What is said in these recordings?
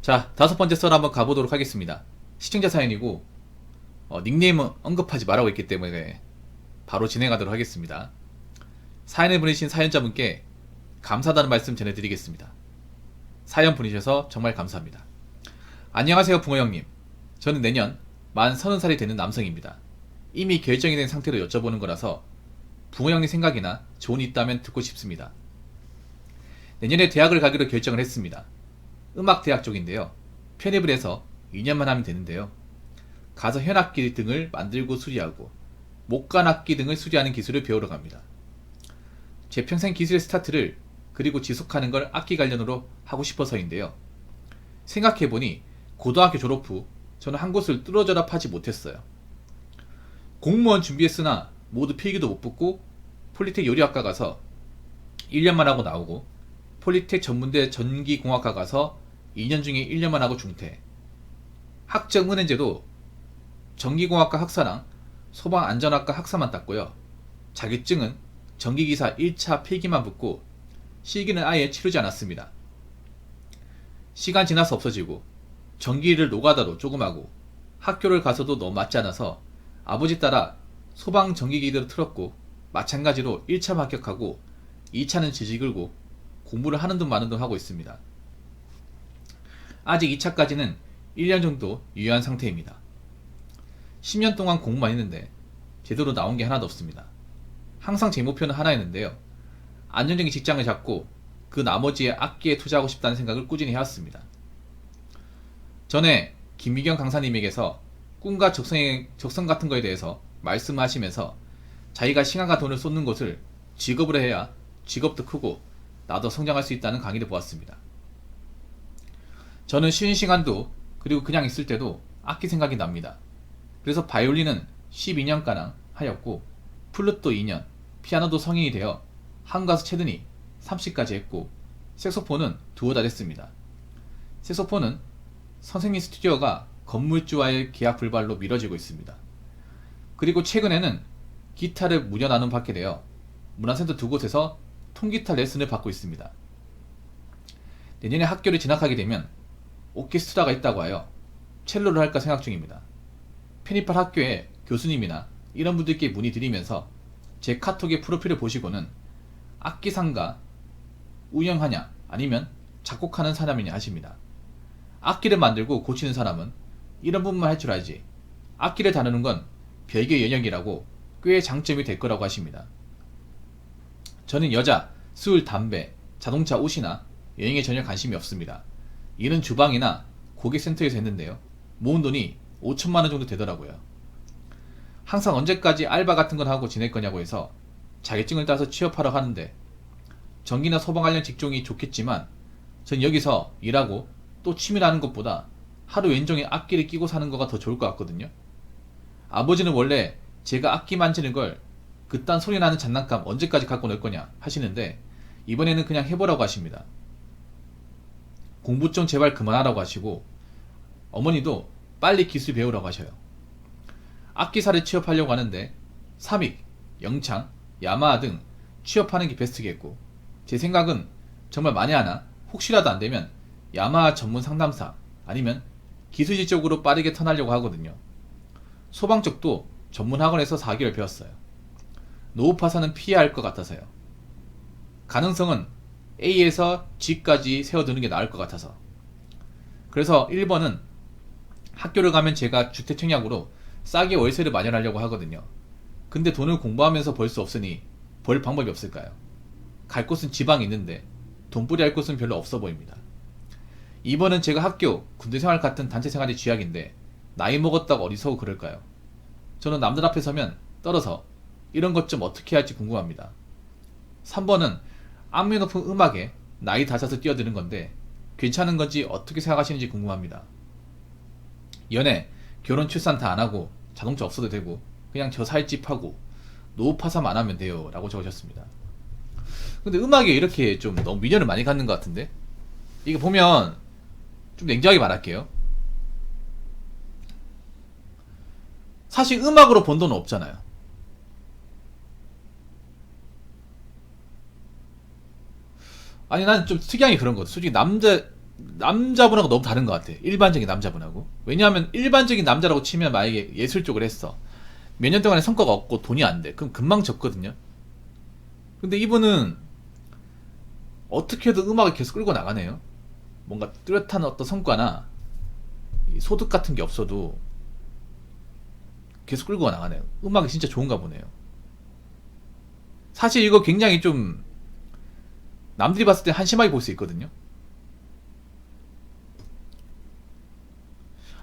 자, 다섯 번째 썰 한번 가보도록 하겠습니다. 시청자 사연이고 닉네임은 언급하지 말라고 했기 때문에 바로 진행하도록 하겠습니다. 사연을 보내신 사연자분께 감사하다는 말씀 전해드리겠습니다. 사연 보내셔서 정말 감사합니다. 안녕하세요 붕어형님. 저는 내년 만 30살이 되는 남성입니다. 이미 결정이 된 상태로 여쭤보는 거라서 붕어형님 생각이나 조언이 있다면 듣고 싶습니다. 내년에 대학을 가기로 결정을 했습니다. 음악대학 쪽인데요. 편입을 해서 2년만 하면 되는데요. 가서 현악기 등을 만들고 수리하고 목관악기 등을 수리하는 기술을 배우러 갑니다. 제 평생 기술의 스타트를 그리고 지속하는 걸 악기 관련으로 하고 싶어서인데요. 생각해보니 고등학교 졸업 후 저는 한 곳을 뚫어져라 파지 못했어요. 공무원 준비했으나 모두 필기도 못 붙고 폴리텍 요리학과 가서 1년만 하고 나오고 폴리텍 전문대 전기공학과 가서 2년 중에 1년만 하고 중퇴. 학점은행제도 전기공학과 학사랑 소방안전학과 학사만 땄고요. 자격증은 전기기사 1차 필기만 붙고 실기는 아예 치르지 않았습니다. 시간 지나서 없어지고 전기를 노가다로 조금 하고 학교를 가서도 너무 맞지 않아서 아버지 따라 소방 전기기대로 틀었고 마찬가지로 1차 합격하고 2차는 지지 끌고 공부를 하는 둥 마는 둥 하고 있습니다. 아직 2차까지는 1년 정도 유효한 상태입니다. 10년 동안 공부만 했는데 제대로 나온 게 하나도 없습니다. 항상 제 목표는 하나였는데요. 안정적인 직장을 잡고 그 나머지에 악기에 투자하고 싶다는 생각을 꾸준히 해왔습니다. 전에 김미경 강사님에게서 꿈과 적성 같은 거에 대해서 말씀하시면서 자기가 시간과 돈을 쏟는 것을 직업으로 해야 직업도 크고 나도 성장할 수 있다는 강의를 보았습니다. 저는 쉬는 시간도 그리고 그냥 있을 때도 악기 생각이 납니다. 그래서 바이올린은 12년가량 하였고 플룻도 2년, 피아노도 성인이 되어 한가수 채드니 30까지 했고 색소폰은 두어 달 했습니다. 색소폰은 선생님 스튜디오가 건물주와의 계약 불발로 미뤄지고 있습니다. 그리고 최근에는 기타를 무료 나눔 받게 되어 문화센터 두 곳에서 통기타 레슨을 받고 있습니다. 내년에 학교를 진학하게 되면 오케스트라가 있다고 하여 첼로를 할까 생각 중입니다. 편입할 학교에 교수님이나 이런 분들께 문의드리면서 제 카톡의 프로필을 보시고는 악기상가 운영하냐 아니면 작곡하는 사람이냐 하십니다. 악기를 만들고 고치는 사람은 이런 부분만 할 줄 알지 악기를 다루는 건 별개의 영역이라고 꽤 장점이 될 거라고 하십니다. 저는 여자, 술, 담배, 자동차, 옷이나 여행에 전혀 관심이 없습니다. 일은 주방이나 고객센터에서 했는데요. 모은 돈이 5천만원 정도 되더라고요. 항상 언제까지 알바 같은 걸 하고 지낼 거냐고 해서 자격증을 따서 취업하러 하는데 전기나 소방 관련 직종이 좋겠지만 전 여기서 일하고 또 취미로 하는 것보다 하루 왼종일 악기를 끼고 사는 거가 더 좋을 것 같거든요. 아버지는 원래 제가 악기 만지는 걸 그딴 소리 나는 장난감 언제까지 갖고 놀 거냐 하시는데 이번에는 그냥 해보라고 하십니다. 공부 좀 제발 그만하라고 하시고 어머니도 빨리 기술 배우라고 하셔요. 악기사를 취업하려고 하는데 삼익, 영창, 야마하 등 취업하는 게 베스트겠고 제 생각은 정말 만에 하나 혹시라도 안되면 야마하 전문 상담사 아니면 기술직 쪽으로 빠르게 턴하려고 하거든요. 소방 쪽도 전문 학원에서 4개월 배웠어요. 노후 파산은 피해야 할 것 같아서요. 가능성은 A에서 G까지 세워두는 게 나을 것 같아서. 그래서 1번은 학교를 가면 제가 주택청약으로 싸게 월세를 마련하려고 하거든요. 근데 돈을 공부하면서 벌 수 없으니 벌 방법이 없을까요? 갈 곳은 지방에 있는데 돈벌이 할 곳은 별로 없어 보입니다. 2번은 제가 학교, 군대생활 같은 단체생활이 쥐약인데 나이 먹었다고 어리석고 그럴까요? 저는 남들 앞에 서면 떨어서 이런 것 좀 어떻게 할지 궁금합니다. 3번은 악미 높은 음악에 나이 다져서 뛰어드는 건데 괜찮은 건지 어떻게 생각하시는지 궁금합니다. 연애, 결혼, 출산 다 안하고 자동차 없어도 되고 그냥 저 살 집 하고 노후 파산 안 하면 돼요 라고 적으셨습니다. 근데 음악에 이렇게 좀 너무 미련을 많이 갖는 것 같은데 이거 보면 좀 냉정하게 말할게요. 사실 음악으로 번 돈은 없잖아요. 아니 난 좀 특이한 게 그런 거같아. 솔직히 남자 남자분하고 너무 다른 것 같아. 일반적인 남자분하고. 왜냐하면 일반적인 남자라고 치면 만약에 예술 쪽을 했어. 몇 년 동안에 성과가 없고 돈이 안 돼. 그럼 금방 졌거든요. 근데 이분은 어떻게든 음악을 계속 끌고 나가네요. 뭔가 뚜렷한 어떤 성과나 소득 같은 게 없어도 계속 끌고 나가네요. 음악이 진짜 좋은가 보네요. 사실 이거 굉장히 좀 남들이 봤을 때 한심하게 볼 수 있거든요.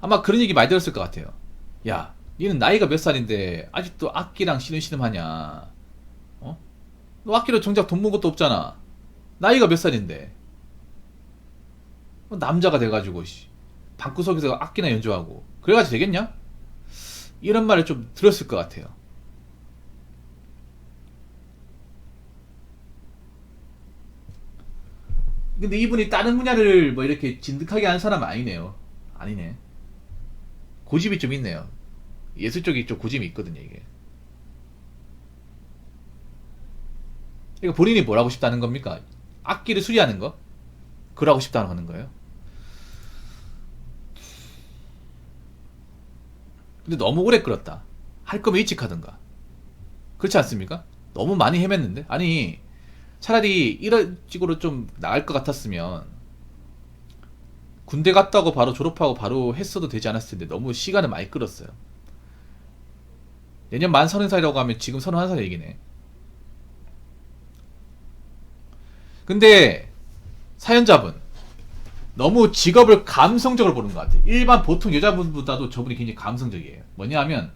아마 그런 얘기 많이 들었을 것 같아요. 야, 니는 나이가 몇 살인데 아직도 악기랑 씨름씨름하냐? 어? 너 악기로 정작 돈 번 것도 없잖아. 나이가 몇 살인데 남자가 돼가지고 방구석에서 악기나 연주하고 그래가지고 되겠냐? 이런 말을 좀 들었을 것 같아요. 근데 이분이 다른 분야를 뭐 이렇게 진득하게 하는 사람은 아니네요. 아니네. 고집이 좀 있네요. 예술 쪽이 좀 고집이 있거든요, 이게. 이거 본인이 뭘 하고 싶다는 겁니까? 악기를 수리하는 거? 그걸 하고 싶다는 하는 거예요? 근데 너무 오래 끌었다. 할 거면 일찍 하든가. 그렇지 않습니까? 너무 많이 헤맸는데? 아니, 차라리 이런 식으로 좀 나을 것 같았으면 군대 갔다 고 바로 졸업하고 바로 했어도 되지 않았을 텐데 너무 시간을 많이 끌었어요. 내년 만 30살이라고 하면 지금 31살 얘기네. 근데 사연자분 너무 직업을 감성적으로 보는 것 같아요. 일반 보통 여자분보다도 저분이 굉장히 감성적이에요. 뭐냐 하면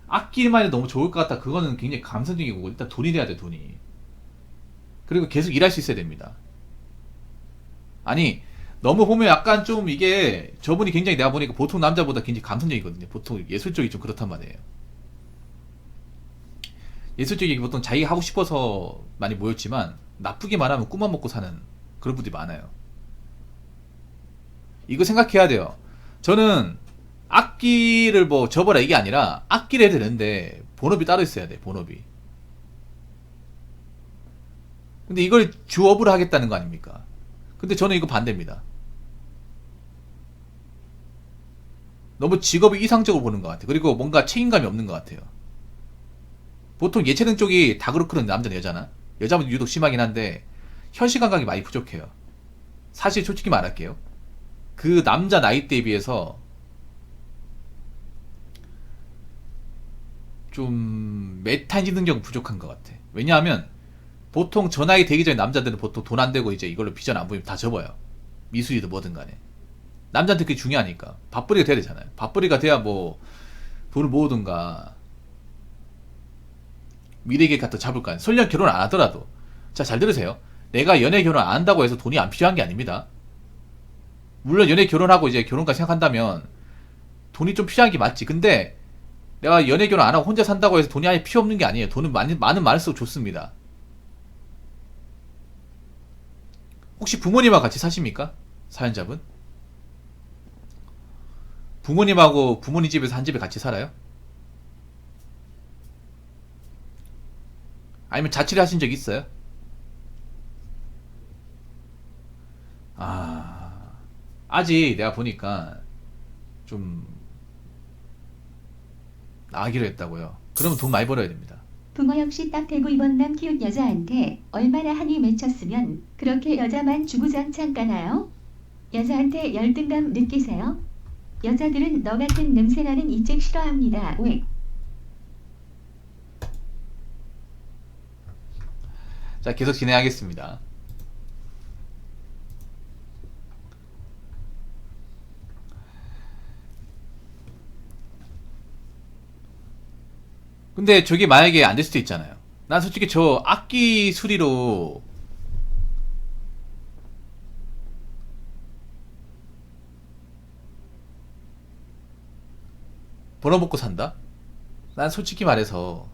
악기만 해도 너무 좋을 것 같다. 그거는 굉장히 감성적인 거고 일단 돈이 돼야 돼, 돈이. 그리고 계속 일할 수 있어야 됩니다. 아니, 너무 보면 약간 좀 이게 저분이 굉장히 내가 보니까 보통 남자보다 굉장히 감성적이거든요. 보통 예술 쪽이 좀 그렇단 말이에요. 예술 쪽이 보통 자기가 하고 싶어서 많이 모였지만 나쁘게 말하면 꿈만 먹고 사는 그런 분들이 많아요. 이거 생각해야 돼요. 저는 악기를 뭐 접어라 이게 아니라 악기를 해도 되는데 본업이 따로 있어야 돼, 본업이. 근데 이걸 주업으로 하겠다는 거 아닙니까? 근데 저는 이거 반대입니다. 너무 직업이 이상적으로 보는 것 같아요. 그리고 뭔가 책임감이 없는 것 같아요. 보통 예체능 쪽이 다 그렇거든, 남자는 여자나. 여자분 유독 심하긴 한데 현실 감각이 많이 부족해요. 사실 솔직히 말할게요. 그 남자 나이대에 비해서 좀 메타인지 능력은 부족한 것 같아. 왜냐하면 보통 저 나이 되기 전에 남자들은 보통 돈 안 되고 이제 이걸로 비전 안 보이면 다 접어요. 미술이든 뭐든 간에. 남자한테 그게 중요하니까. 밥벌이가 돼야 되잖아요. 밥벌이가 돼야 뭐 돈을 모으든가 미래 계획 같은 거 잡을 거 아니에요. 설령 결혼 안 하더라도. 자, 잘 들으세요. 내가 연애 결혼 안 한다고 해서 돈이 안 필요한 게 아닙니다. 물론 연애 결혼하고 이제 결혼까지 생각한다면 돈이 좀 필요한 게 맞지. 근데 내가 연애 결혼 안 하고 혼자 산다고 해서 돈이 아예 필요 없는 게 아니에요. 돈은 많은 많을수록 좋습니다. 혹시 부모님하고 같이 사십니까? 사연자분? 부모님하고 부모님 집에서 한 집에 같이 살아요? 아니면 자취를 하신 적 있어요? 아, 아직 내가 보니까 좀 나가기로 했다고요. 그러면 돈 많이 벌어야 됩니다. 부모 역시 딱 대고 이번 남 키운 여자한테 얼마나 한이 맺혔으면 그렇게 여자만 주구장창 까나요? 여자한테 열등감 느끼세요? 여자들은 너 같은 냄새나는 이책 싫어합니다. 왜? 자, 계속 진행하겠습니다. 근데 저게 만약에 안 될 수도 있잖아요. 난 솔직히 저 악기 수리로 벌어먹고 산다? 난 솔직히 말해서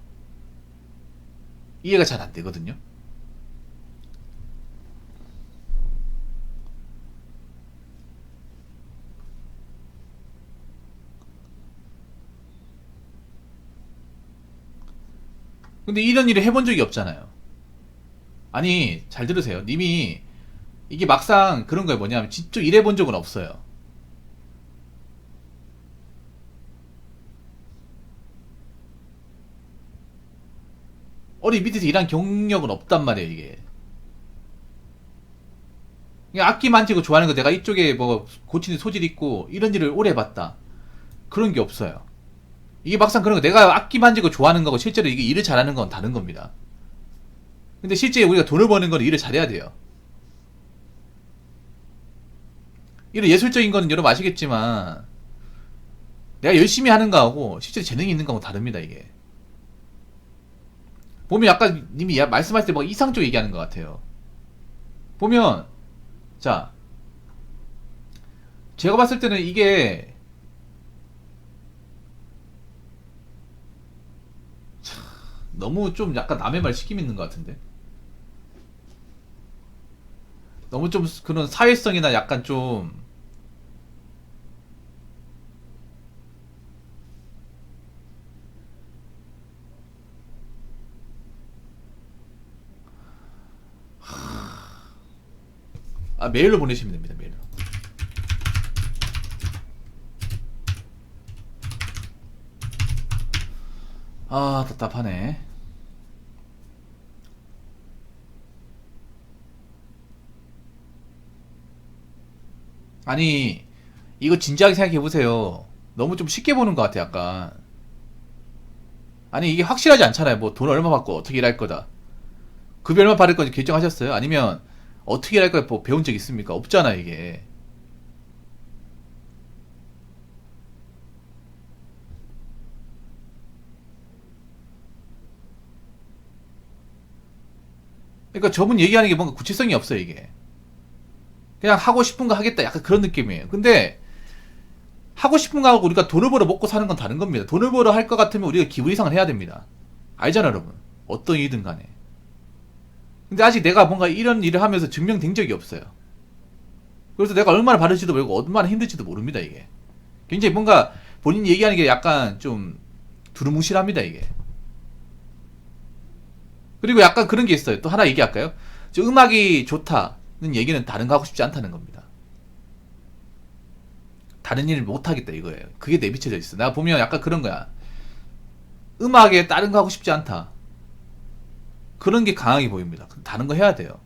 이해가 잘 안 되거든요. 근데 이런 일을 해본 적이 없잖아요. 아니, 잘 들으세요. 님이 이게 막상 그런 거에 뭐냐면 직접 일해본 적은 없어요. 어디 밑에서 일한 경력은 없단 말이에요 이게. 그냥 악기 만지고 좋아하는 거 내가 이쪽에 뭐 고치는 소질 있고 이런 일을 오래 해봤다 그런 게 없어요. 이게 막상 그런 거 내가 악기 만지고 좋아하는 거고 실제로 이게 일을 잘하는 건 다른 겁니다. 근데 실제 우리가 돈을 버는 건 일을 잘해야 돼요. 이런 예술적인 거는 여러분 아시겠지만 내가 열심히 하는 거하고 실제로 재능이 있는 거하고 다릅니다 이게. 보면 약간 님이 말씀하실 때 막 이상적으로 얘기하는 것 같아요. 보면 자 제가 봤을 때는 이게 너무 좀 약간 남의 말 시킴 있는 것 같은데 너무 좀 그런 사회성이나 약간 좀 메일로 보내시면 됩니다 메일로. 답답하네. 아니 이거 진지하게 생각해보세요. 너무 좀 쉽게 보는 것 같아 약간. 아니 이게 확실하지 않잖아요. 뭐 돈 얼마 받고 어떻게 일할 거다 급여 얼마 받을 건지 결정하셨어요? 아니면 어떻게 일할 거뭐 배운 적 있습니까? 없잖아 이게. 그러니까 저분 얘기하는 게 뭔가 구체성이 없어요 이게. 그냥 하고 싶은 거 하겠다 약간 그런 느낌이에요. 근데 하고 싶은 거 하고 우리가 돈을 벌어 먹고 사는 건 다른 겁니다. 돈을 벌어 할 것 같으면 우리가 기분 이상을 해야 됩니다. 알잖아 여러분. 어떤 일이든 간에. 근데 아직 내가 뭔가 이런 일을 하면서 증명된 적이 없어요. 그래서 내가 얼마나 바를지도 모르고 얼마나 힘들지도 모릅니다 이게. 굉장히 뭔가 본인이 얘기하는 게 약간 좀 두루뭉실합니다 이게. 그리고 약간 그런 게 있어요. 또 하나 얘기할까요? 저 음악이 좋다는 얘기는 다른 거 하고 싶지 않다는 겁니다. 다른 일을 못하겠다 이거예요. 그게 내비쳐져 있어. 내가 보면 약간 그런 거야. 음악에 다른 거 하고 싶지 않다. 그런 게 강하게 보입니다. 다른 거 해야 돼요.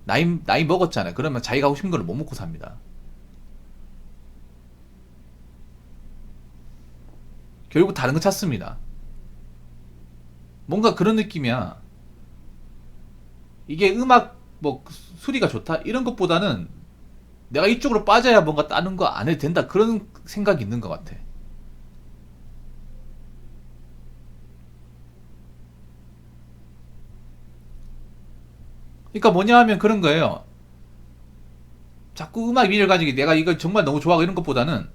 나이 먹었잖아요. 그러면 자기가 하고 싶은 걸 못 먹고 삽니다. 결국 다른 거 찾습니다. 뭔가 그런 느낌이야. 이게 음악 뭐 수리가 좋다 이런 것보다는 내가 이쪽으로 빠져야 뭔가 다른 거 안 해도 된다 그런 생각이 있는 것 같아. 그러니까 뭐냐 하면 그런 거예요. 자꾸 음악 미를 가지고 내가 이걸 정말 너무 좋아하고 이런 것보다는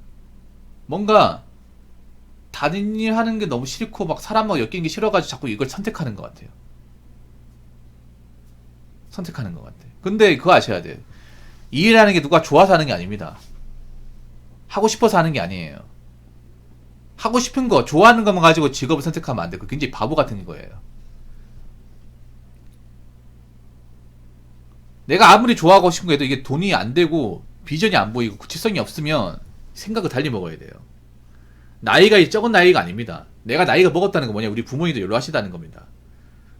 뭔가 다른 일 하는 게 너무 싫고 막 사람하고 엮이는 게 싫어가지고 자꾸 이걸 선택하는 것 같아요. 선택하는 것 같아. 근데 그거 아셔야 돼요. 이 일하는 게 누가 좋아서 하는 게 아닙니다. 하고 싶어서 하는 게 아니에요. 하고 싶은 거, 좋아하는 것만 가지고 직업을 선택하면 안 돼. 그 굉장히 바보 같은 거예요. 내가 아무리 좋아하고 싶은 거 해도 이게 돈이 안 되고 비전이 안 보이고 구체성이 없으면 생각을 달리 먹어야 돼요. 나이가 적은 나이가 아닙니다. 내가 나이가 먹었다는 건 뭐냐? 우리 부모님도 연로하시다는 겁니다.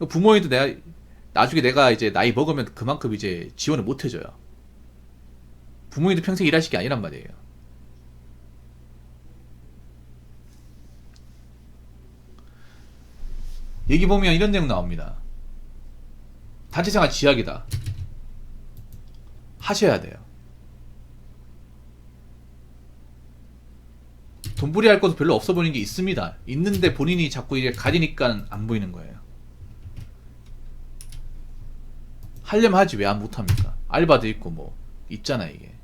부모님도 내가 나중에 내가 이제 나이 먹으면 그만큼 이제 지원을 못 해줘요. 부모님도 평생 일하실 게 아니란 말이에요. 얘기 보면 이런 내용 나옵니다. 단체생활 지약이다. 하셔야 돼요. 돈벌이 할 것도 별로 없어 보이는 게 있습니다. 있는데 본인이 자꾸 이제 가리니까 안 보이는 거예요. 하려면 하지 왜 안 못합니까? 알바도 있고 뭐 있잖아 이게.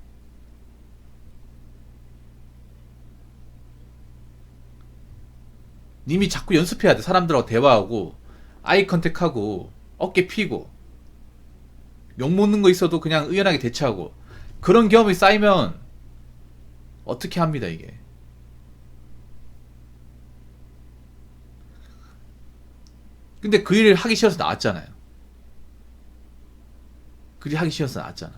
님이 자꾸 연습해야 돼. 사람들하고 대화하고 아이 컨택하고 어깨 피고 욕먹는 거 있어도 그냥 의연하게 대처하고 그런 경험이 쌓이면 어떻게 합니다 이게. 근데 그 일을 하기 싫어서 나왔잖아요. 그 일 하기 싫어서 나왔잖아.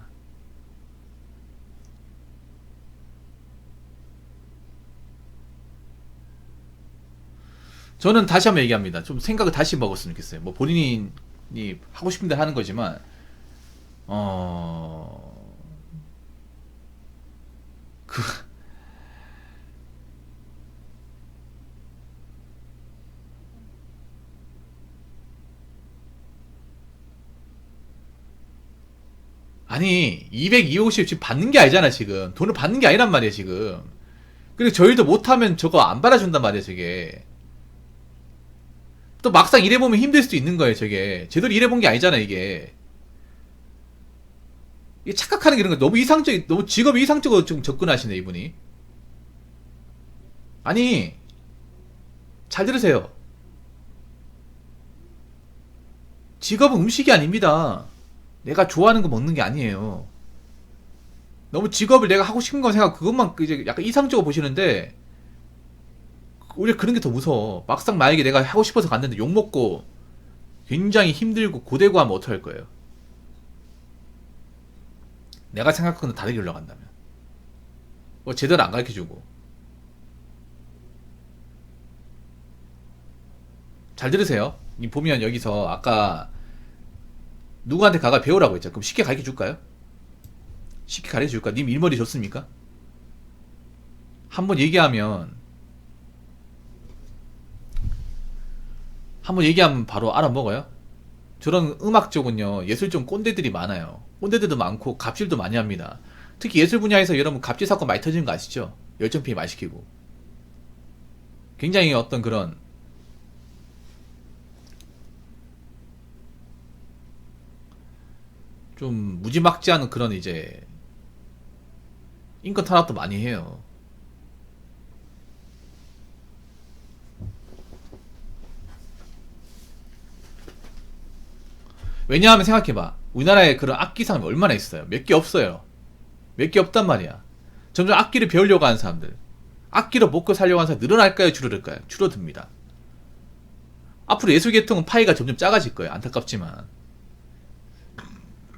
저는 다시 한번 얘기합니다. 좀 생각을 다시 먹었으면 좋겠어요. 뭐 본인이 하고 싶은 대로 하는 거지만 어... 그 아니 200, 250 지금 받는 게 아니잖아 지금. 돈을 받는 게 아니란 말이야 지금. 그리고 저희도 못하면 저거 안 받아준단 말이야 저게. 또 막상 일해보면 힘들 수도 있는 거예요 저게. 제대로 일해본 게 아니잖아 이게. 이게 착각하는 게 이런 거 너무 이상적, 너무 직업이 이상적으로 좀 접근하시네 이분이. 아니 잘 들으세요. 직업은 음식이 아닙니다. 내가 좋아하는 거 먹는 게 아니에요. 너무 직업을 내가 하고 싶은 거 생각 그것만 이제 약간 이상적으로 보시는데 오히려 그런 게 더 무서워. 막상 만약에 내가 하고 싶어서 갔는데 욕 먹고 굉장히 힘들고 고되고 하면 어떡할 거예요? 내가 생각하는 다르게 흘러간다면 뭐 제대로 안 가르쳐주고. 잘 들으세요. 이 보면 여기서 아까 누구한테 가가 배우라고 했죠. 그럼 쉽게 가르쳐 줄까요? 쉽게 가르쳐 줄까? 님 일머리 좋습니까? 한번 얘기하면 바로 알아먹어요. 저런 음악 쪽은요 예술 쪽 꼰대들이 많아요. 꼰대들도 많고 갑질도 많이 합니다. 특히 예술 분야에서 여러분 갑질 사건 많이 터지는 거 아시죠? 열정 피해 많이 시키고 굉장히 어떤 그런 좀 무지막지한 그런 이제 인권 탄압도 많이 해요. 왜냐하면 생각해봐. 우리나라에 그런 악기상이 얼마나 있어요. 몇 개 없어요. 몇 개 없단 말이야. 점점 악기를 배우려고 하는 사람들, 악기로 먹고 살려고 하는 사람 늘어날까요? 줄어들까요? 줄어듭니다. 앞으로 예술 계통은 파이가 점점 작아질 거예요. 안타깝지만.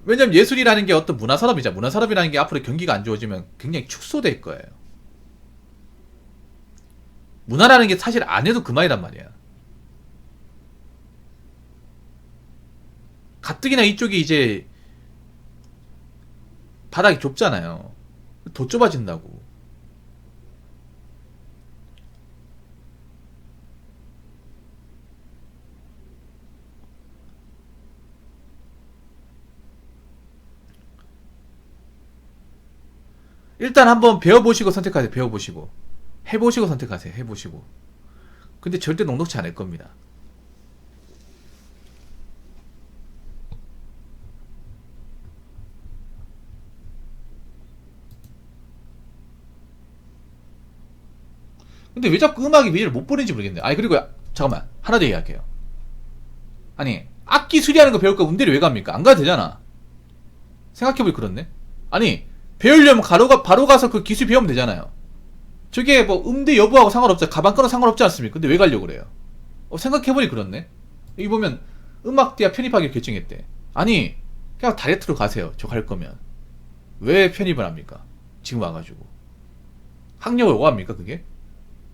왜냐면 예술이라는 게 어떤 문화산업이자 문화산업이라는 게 앞으로 경기가 안 좋아지면 굉장히 축소될 거예요. 문화라는 게 사실 안 해도 그만이란 말이야. 가뜩이나 이쪽이 이제 바닥이 좁잖아요. 더 좁아진다고. 일단 한번 배워보시고 선택하세요. 배워보시고 해보시고 선택하세요. 해보시고. 근데 절대 녹록치 않을 겁니다. 근데 왜 자꾸 음악이 위를 못 보는지 모르겠네. 아니 그리고 잠깐만 하나 더 얘기할게요. 아니 악기 수리하는 거 배울 거 음대를 왜 갑니까? 안 가도 되잖아. 생각해보니 그렇네. 아니 배우려면 바로 가서 그 기술 배우면 되잖아요. 저게 뭐 음대 여부하고 상관없죠. 가방 끊어 상관없지 않습니까? 근데 왜 가려고 그래요? 생각해보니 그렇네. 여기 보면 음악대학 편입하기로 결정했대. 아니 그냥 다이렉트로 가세요. 저 갈 거면. 왜 편입을 합니까? 지금 와가지고 학력을 오합니까 그게?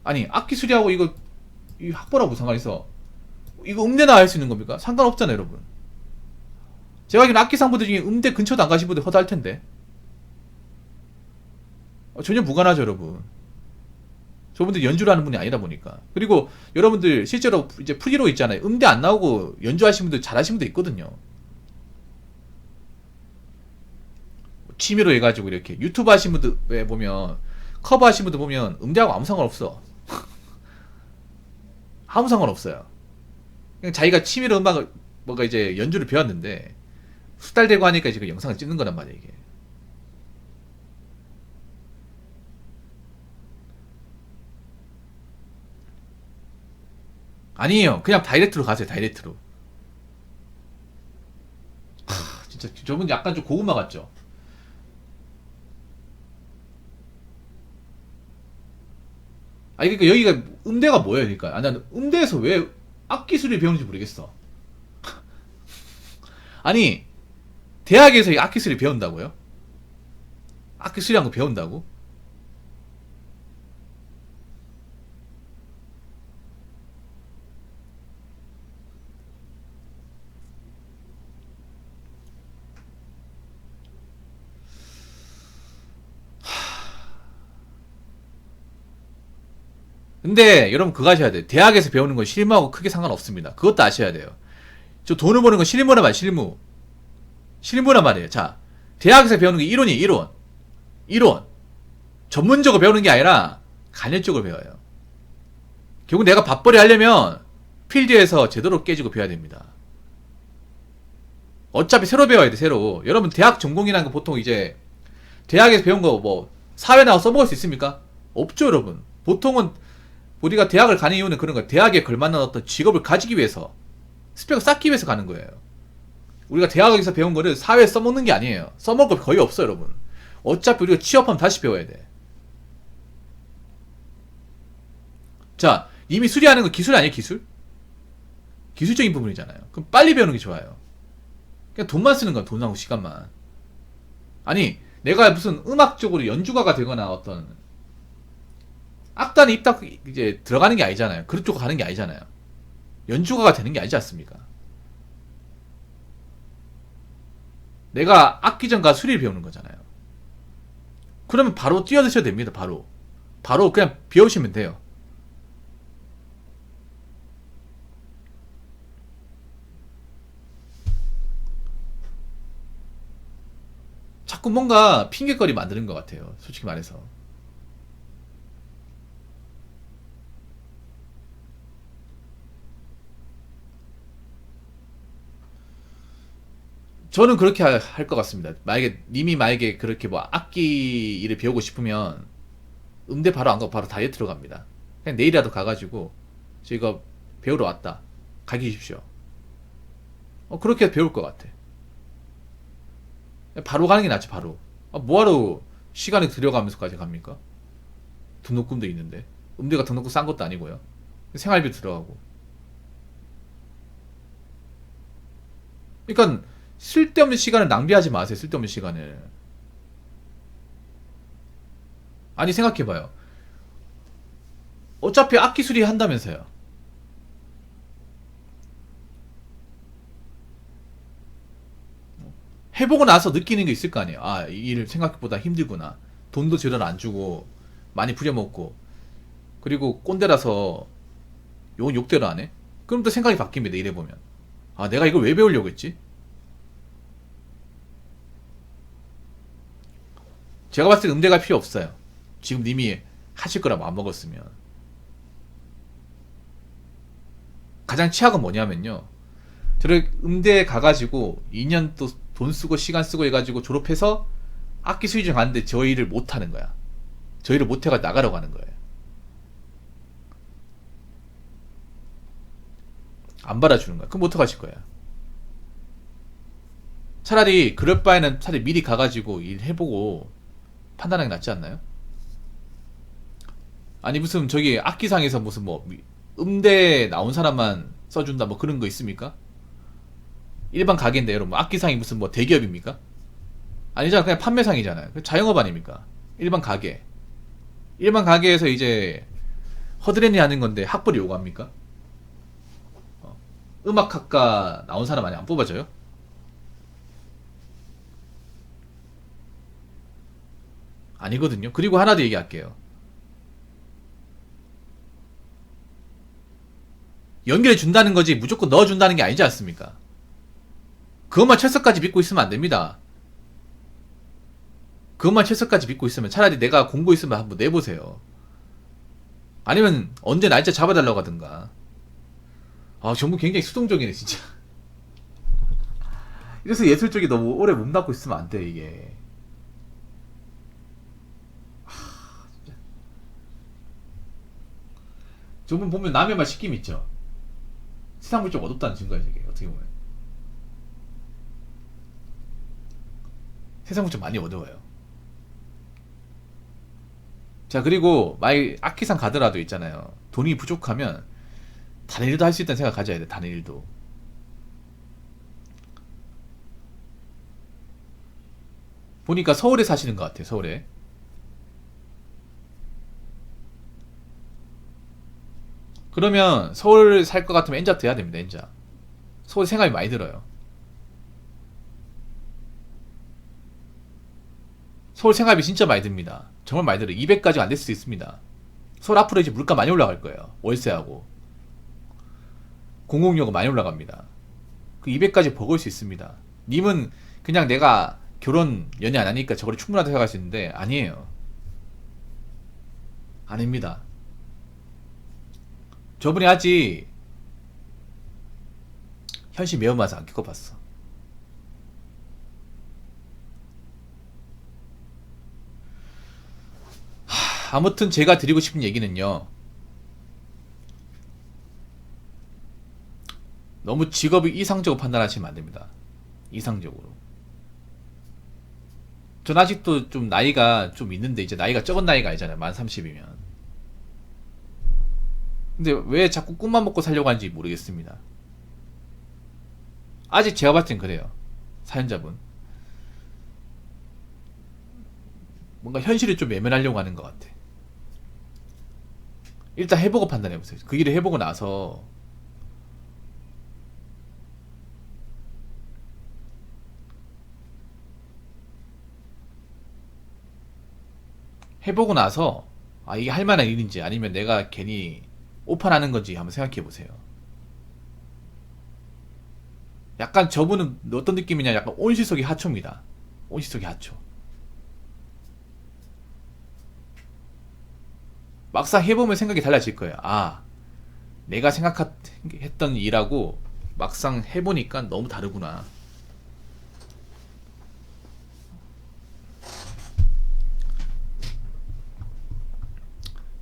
아니 악기 수리하고 이거 이 학벌하고 상관있어. 이거 음대나 할 수 있는 겁니까? 상관없잖아요 여러분. 제가 알기로는 악기 상부들 중에 음대 근처도 안 가신 분들 허다할 텐데. 전혀 무관하죠 여러분. 저분들 연주를 하는 분이 아니다 보니까. 그리고 여러분들 실제로 이제 프리로 있잖아요. 음대 안 나오고 연주하시는 분들 잘하시는 분들 있거든요. 취미로 해가지고 이렇게 유튜브 하시는 분들 보면 커버 하시는 분들 보면 음대하고 아무 상관없어. 아무 상관없어요. 그냥 자기가 취미로 음악을 뭔가 이제 연주를 배웠는데 수달되고 하니까 지금 영상을 찍는 거란 말이야 이게. 아니에요. 그냥 다이렉트로 가세요. 다이렉트로. 진짜 저분 약간 좀 고구마 같죠? 아니 그러니까 여기가 음대가 뭐예요? 그러니까 난 음대에서 왜 악기 수리 배우는지 모르겠어. 아니 대학에서 이 악기 수리 배운다고요? 악기 수리한 거 배운다고? 근데 여러분 그거 아셔야 돼요. 대학에서 배우는 건 실무하고 크게 상관없습니다. 그것도 아셔야 돼요. 저 돈을 버는 건 실무란 말이에요. 실무. 실무란 말이에요. 자, 대학에서 배우는 게 이론이에요. 이론. 이론. 전문적으로 배우는 게 아니라 간헐적으로 배워요. 결국 내가 밥벌이 하려면 필드에서 제대로 깨지고 배워야 됩니다. 어차피 새로 배워야 돼, 새로. 여러분 대학 전공이라는 거 보통 이제 대학에서 배운 거 뭐 사회 나와 써먹을 수 있습니까? 없죠, 여러분. 보통은 우리가 대학을 가는 이유는 그런 거예요. 대학에 걸맞는 어떤 직업을 가지기 위해서, 스펙을 쌓기 위해서 가는 거예요. 우리가 대학에서 배운 거를 사회에 써먹는 게 아니에요. 써먹을 거 거의 없어요, 여러분. 어차피 우리가 취업하면 다시 배워야 돼. 자, 이미 수리하는 거 기술 아니에요, 기술? 기술적인 부분이잖아요. 그럼 빨리 배우는 게 좋아요. 그냥 돈만 쓰는 거야, 돈하고 시간만. 아니, 내가 무슨 음악적으로 연주가가 되거나 어떤 악단에 입딱 이제 들어가는 게 아니잖아요. 그쪽으로 가는 게 아니잖아요. 연주가가 되는 게 아니지 않습니까? 내가 악기전가 수리를 배우는 거잖아요. 그러면 바로 뛰어드셔도 됩니다. 바로 그냥 배우시면 돼요. 자꾸 뭔가 핑계거리 만드는 것 같아요. 솔직히 말해서. 저는 그렇게 할 것 같습니다. 만약에 그렇게 뭐 악기 일을 배우고 싶으면 음대 바로 안 가고 바로 다이어트로 갑니다. 그냥 내일이라도 가가지고 저 이거 배우러 왔다. 가기 주십시오. 그렇게 배울 것 같아. 바로 가는 게 낫지, 바로. 뭐하러 시간을 들여가면서까지 갑니까? 등록금도 있는데. 음대가 등록금 싼 것도 아니고요. 생활비 들어가고. 그러니까 쓸데없는 시간을 낭비하지 마세요. 쓸데없는 시간을. 아니, 생각해봐요. 어차피 악기 수리 한다면서요. 해보고 나서 느끼는 게 있을 거 아니에요. 아, 이 일 생각보다 힘들구나. 돈도 제대로 안 주고 많이 부려먹고, 그리고 꼰대라서 욕대로 안 해? 그럼 또 생각이 바뀝니다. 이래보면. 아, 내가 이걸 왜 배우려고 했지? 제가 봤을 때 음대 갈 필요 없어요. 지금 님이 하실 거라 마음 먹었으면. 가장 최악은 뭐냐면요, 저를 음대에 가가지고 2년 또 돈 쓰고 시간 쓰고 해가지고 졸업해서 악기 수리점 갔는데 저희를 못하는 거야. 저희를 못해가 나가라고 하는 거예요. 안 받아주는 거야. 그럼 어떡하실 거야? 차라리 그럴 바에는 차라리 미리 가가지고 일해보고 판단하는 게 낫지 않나요? 아니, 무슨 저기 악기상에서 무슨 뭐 음대 나온 사람만 써준다 뭐 그런 거 있습니까? 일반 가게인데 여러분, 뭐 악기상이 무슨 뭐 대기업입니까? 아니잖아. 그냥 판매상이잖아요. 자영업 아닙니까? 일반 가게에서 이제 허드렛일 하는 건데 학벌이 요구합니까? 음악학과 나온 사람 많이 안 뽑아져요? 아니거든요. 그리고 하나 더 얘기할게요. 연결해 준다는 거지 무조건 넣어준다는 게 아니지 않습니까? 그것만 철석까지 믿고 있으면 안 됩니다. 그것만 철석까지 믿고 있으면 차라리 내가 공고 있으면 한번 내보세요. 아니면 언제 날짜 잡아달라고 하든가. 아, 전부 굉장히 수동적이네 진짜. 이래서 예술 쪽이 너무 오래 몸담고 있으면 안 돼, 이게. 진짜. 저분 보면 남의 말 시킴 있죠. 세상이 좀 어둡다는 증거예요, 이게 어떻게 보면. 세상은 좀 많이 어두워요. 자, 그리고 만약 악기상 가더라도 있잖아요. 돈이 부족하면 다른 일도 할 수 있다는 생각 가져야 돼. 다른 일도. 보니까 서울에 사시는 것 같아요. 서울에. 그러면 서울 살 것 같으면 엔잡 돼야 됩니다. 엔잡. 서울 생각이 많이 들어요. 서울 생활비 진짜 많이 듭니다. 정말 많이 들어요. 200까지 안 될 수도 있습니다. 서울 앞으로 이제 물가 많이 올라갈 거예요. 월세하고 공공요금 많이 올라갑니다. 그 200까지 버거울 수 있습니다. 님은 그냥 내가 결혼 연애 안 하니까 저거를 충분하다 생각할 수 있는데 아니에요. 아닙니다. 저분이 아직 현실 매운맛을 안 겪어봤어. 아무튼 제가 드리고 싶은 얘기는요, 너무 직업을 이상적으로 판단하시면 안 됩니다. 이상적으로. 전 아직도 좀 나이가 좀 있는데, 이제 나이가 적은 나이가 아니잖아요. 만 30이면. 근데 왜 자꾸 꿈만 먹고 살려고 하는지 모르겠습니다. 아직 제가 봤을 땐 그래요. 사연자분. 뭔가 현실을 좀 외면하려고 하는 것 같아. 일단 해보고 판단해보세요. 그 일을 해보고 나서 아 이게 할 만한 일인지 아니면 내가 괜히 오판하는 건지 한번 생각해 보세요. 약간 저분은 어떤 느낌이냐, 약간 온실속의 하초입니다. 온실속의 하초. 막상 해보면 생각이 달라질 거예요. 아, 내가 생각했던 일하고 막상 해보니까 너무 다르구나.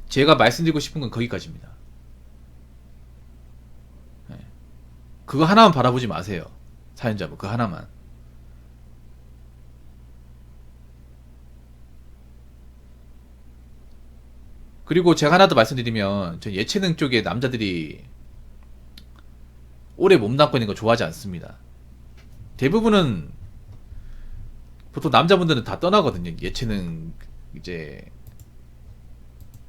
제가 말씀드리고 싶은 건 거기까지입니다. 네. 그거 하나만 바라보지 마세요. 사연자분, 그거 하나만. 그리고 제가 하나 더 말씀드리면, 저 예체능 쪽에 남자들이 오래 몸담고 있는 거 좋아하지 않습니다. 대부분은 보통 남자분들은 다 떠나거든요. 예체능 이제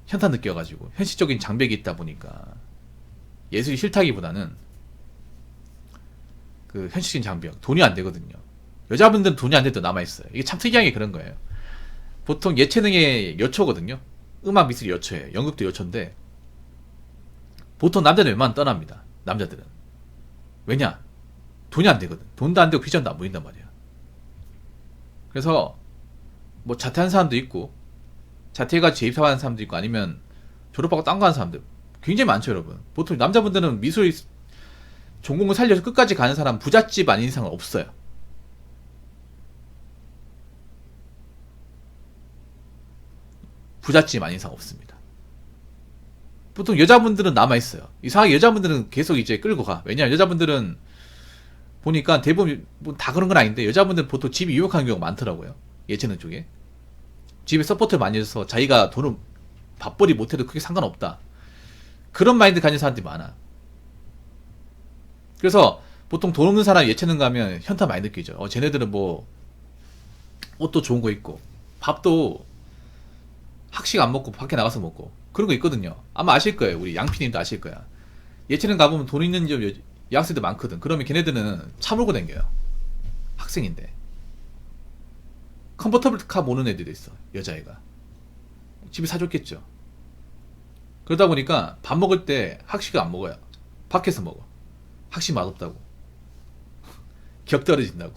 현타 느껴가지고 현실적인 장벽이 있다 보니까 예술이 싫다기보다는 그 현실적인 장벽, 돈이 안 되거든요. 여자분들은 돈이 안 돼도 남아있어요. 이게 참 특이한 게 그런 거예요. 보통 예체능의 여초거든요. 음악 미술이 여초예요. 연극도 여초인데 보통 남자는 웬만하면 떠납니다. 남자들은. 왜냐? 돈이 안 되거든. 돈도 안 되고 비전도 안 보인단 말이야. 그래서 뭐 자퇴한 사람도 있고 자퇴가 재입사하는 사람도 있고 아니면 졸업하고 딴 거 하는 사람들 굉장히 많죠, 여러분. 보통 남자분들은 미술 전공을 살려서 끝까지 가는 사람 부잣집 아닌 이상은 없어요. 부잣집 아닌 이상 없습니다. 보통 여자분들은 남아있어요. 이상하게 여자분들은 계속 이제 끌고 가. 왜냐면 여자분들은 보니까 대부분 다 그런 건 아닌데 여자분들은 보통 집이 유력한 경우가 많더라고요. 예체능 쪽에. 집에 서포트를 많이 해서 자기가 돈을 밥벌이 못해도 크게 상관없다. 그런 마인드 가진 사람들이 많아. 그래서 보통 돈 없는 사람 예체능 가면 현타 많이 느끼죠. 쟤네들은 뭐 옷도 좋은 거 입고 밥도 학식 안 먹고 밖에 나가서 먹고 그런 거 있거든요. 아마 아실 거예요. 우리 양피님도 아실 거야. 예체능 가보면 돈 있는 여학생들 많거든. 그러면 걔네들은 차 몰고 댕겨요. 학생인데. 컨버터블 카 모는 애들도 있어. 여자애가. 집에 사줬겠죠. 그러다 보니까 밥 먹을 때 학식을 안 먹어요. 밖에서 먹어. 학식 맛없다고. 격 떨어진다고.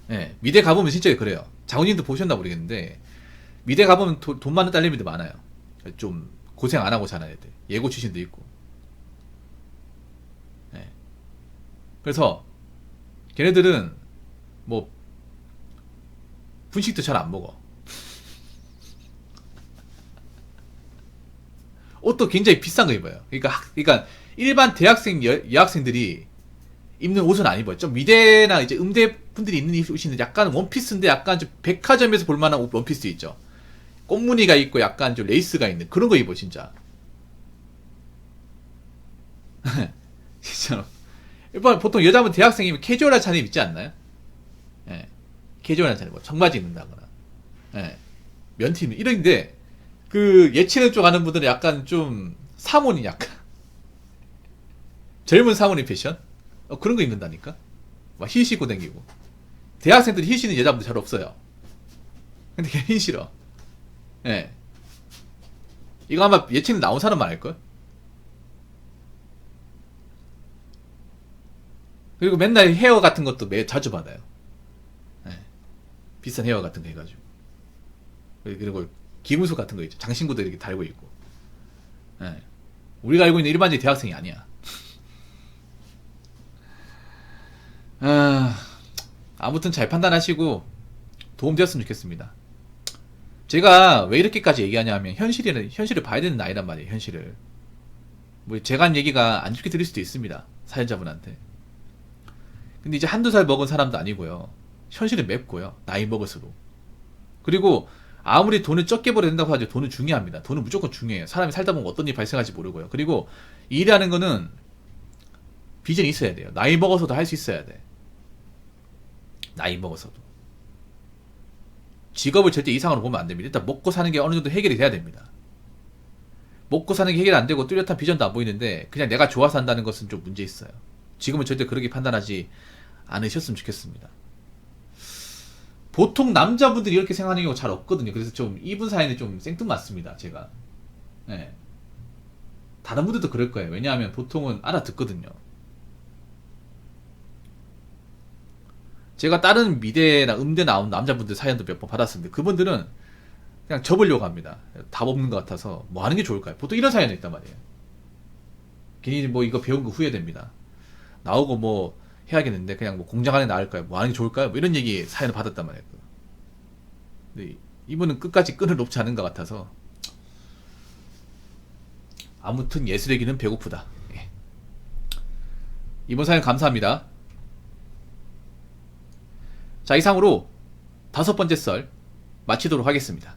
네, 미대 가보면 진짜 그래요. 장훈님도 보셨나 모르겠는데 미대 가보면 돈 많은 딸내미들 많아요. 좀 고생 안 하고 자는 애들. 예고 출신도 있고. 네. 그래서 걔네들은 뭐 분식도 잘 안 먹어. 옷도 굉장히 비싼 거 입어요. 그러니까 일반 대학생 여학생들이 입는 옷은 안 입어요. 좀 미대나 이제 음대 분들이 입는 옷이 약간 원피스인데 약간 좀 백화점에서 볼 만한 원피스 있죠. 꽃무늬가 있고 약간 좀 레이스가 있는 그런 거 입어 진짜. 진짜로. 일반 보통 여자분 대학생이면 캐주얼한 차림 입지 않나요? 예. 캐주얼한 차림, 뭐 청바지 입는다거나, 예. 면티 입는 이런데 그 예체능 쪽 하는 분들은 약간 좀 사모님 약간 젊은 사모님 패션? 그런 거 입는다니까? 막 힐 신고 다니고. 대학생들이 힐 신는 여자분들 잘 없어요. 근데 괜히 싫어. 예. 이거 아마 예체능 나온 사람만 알걸? 그리고 맨날 헤어 같은 것도 자주 받아요. 예. 비싼 헤어 같은 거 해가지고. 그리고 기금속 같은 거 있죠. 장신구도 이렇게 달고 있고. 예. 우리가 알고 있는 일반적인 대학생이 아니야. 아무튼 잘 판단하시고 도움되었으면 좋겠습니다. 제가 왜 이렇게까지 얘기하냐면 현실을 봐야 되는 나이란 말이에요. 현실을. 뭐 제가 한 얘기가 안 좋게 들릴 수도 있습니다. 사연자분한테. 근데 이제 한두 살 먹은 사람도 아니고요. 현실은 맵고요. 나이 먹을수록. 그리고 아무리 돈을 적게 벌어야 된다고 하죠. 돈은 중요합니다. 돈은 무조건 중요해요. 사람이 살다 보면 어떤 일이 발생할지 모르고요. 그리고 일이라는 거는 비전이 있어야 돼요. 나이 먹어서도 할 수 있어야 돼. 나이 먹어서도. 직업을 절대 이상으로 보면 안 됩니다. 일단 먹고 사는 게 어느 정도 해결이 돼야 됩니다. 먹고 사는 게 해결이 안 되고 뚜렷한 비전도 안 보이는데 그냥 내가 좋아서 한다는 것은 좀 문제 있어요. 지금은 절대 그렇게 판단하지 않으셨으면 좋겠습니다. 보통 남자분들이 이렇게 생각하는 경우가 잘 없거든요. 그래서 좀 이분 사연이 좀 생뚱맞습니다. 제가. 네. 다른 분들도 그럴 거예요. 왜냐하면 보통은 알아듣거든요. 제가 다른 미대나 음대 나온 남자분들 사연도 몇 번 받았었는데 그분들은 그냥 접으려고 합니다. 답 없는 것 같아서 뭐 하는 게 좋을까요? 보통 이런 사연이 있단 말이에요. 괜히 뭐 이거 배운 거 후회됩니다. 나오고 뭐 해야겠는데 그냥 뭐 공장 안에 나을까요? 뭐 하는 게 좋을까요? 뭐 이런 얘기 사연을 받았단 말이에요. 근데 이분은 끝까지 끈을 놓지 않은 것 같아서 아무튼 예술의 길은 배고프다. 예. 이번 사연 감사합니다. 자, 이상으로 5번째 썰 마치도록 하겠습니다.